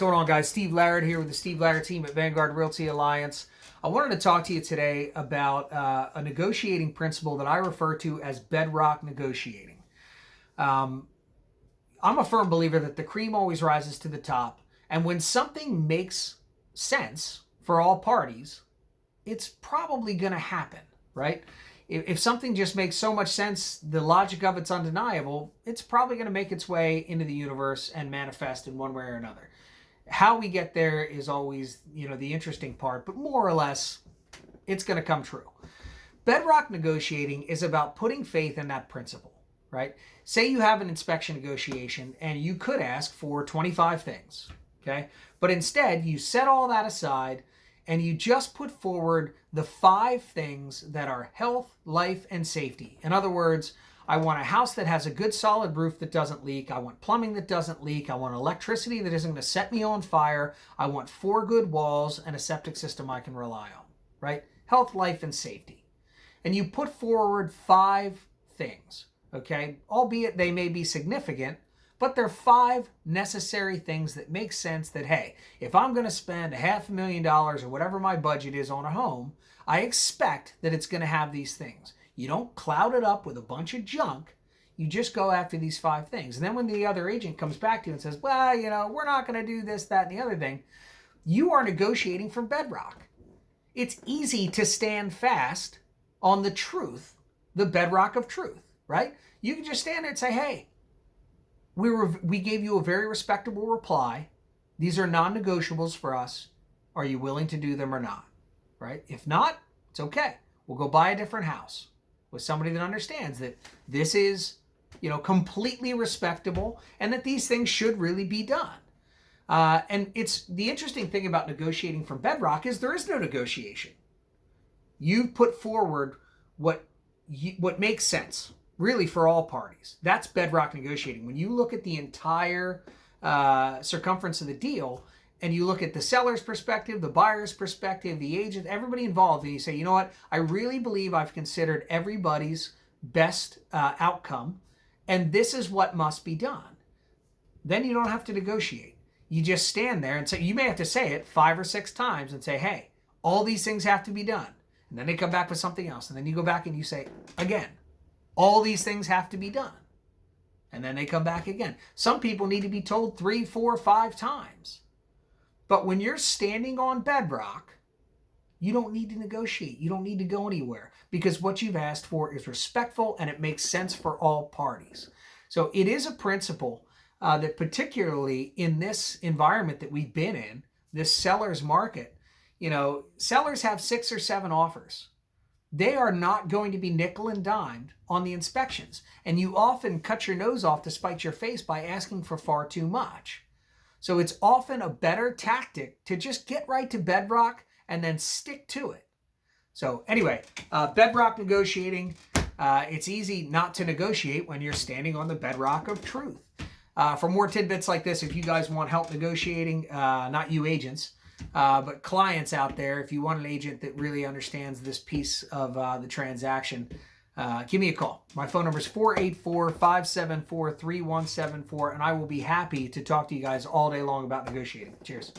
going on, guys? Steve Larrett here with the Steve Larrett team at Vanguard Realty Alliance. I wanted to talk to you today about a negotiating principle that I refer to as Bedrock Negotiating. I'm a firm believer that the cream always rises to the top, and when something makes sense for all parties, it's probably going to happen, right? If something just makes so much sense, the logic of it's undeniable, it's probably going to make its way into the universe and manifest in one way or another. How we get there is always, the interesting part, but more or less, it's going to come true. Bedrock negotiating is about putting faith in that principle, right? Say you have an inspection negotiation and you could ask for 25 things, okay? But instead, you set all that aside and you just put forward the 5 things that are health, life, and safety. In other words, I want a house that has a good solid roof that doesn't leak. I want plumbing that doesn't leak. I want electricity that isn't going to set me on fire. I want 4 good walls and a septic system I can rely on, right? Health, life, and safety. And you put forward 5 things, okay? Albeit they may be significant, but they're 5 necessary things that make sense that, hey, if I'm going to spend $500,000 or whatever my budget is on a home, I expect that it's going to have these things. You don't cloud it up with a bunch of junk. You just go after these 5 things. And then when the other agent comes back to you and says, well, we're not going to do this, that, and the other thing, you are negotiating from bedrock. It's easy to stand fast on the truth, the bedrock of truth, right? You can just stand there and say, hey, we gave you a very respectable reply. These are non-negotiables for us. Are you willing to do them or not? Right? If not, it's okay. We'll go buy a different house with somebody that understands that this is, completely respectable and that these things should really be done. And it's the interesting thing about negotiating from bedrock is there is no negotiation. You put forward what makes sense, really, for all parties. That's bedrock negotiating. When you look at the entire circumference of the deal and you look at the seller's perspective, the buyer's perspective, the agent, everybody involved, and you say, you know what, I really believe I've considered everybody's best outcome, and this is what must be done. Then you don't have to negotiate. You just stand there and say, you may have to say it 5 or 6 times and say, hey, all these things have to be done. And then they come back with something else. And then you go back and you say, again, all these things have to be done. And then they come back again. Some people need to be told 3, 4, 5 times. But when you're standing on bedrock, you don't need to negotiate. You don't need to go anywhere because what you've asked for is respectful and it makes sense for all parties. So it is a principle that particularly in this environment that we've been in, this seller's market, sellers have 6 or 7 offers. They are not going to be nickel and dimed on the inspections. And you often cut your nose off to spite your face by asking for far too much. So it's often a better tactic to just get right to bedrock and then stick to it. So anyway, bedrock negotiating, it's easy not to negotiate when you're standing on the bedrock of truth. For more tidbits like this, if you guys want help negotiating, not you agents, but clients out there, if you want an agent that really understands this piece of the transaction, give me a call. My phone number is 484-574-3174, and I will be happy to talk to you guys all day long about negotiating. Cheers.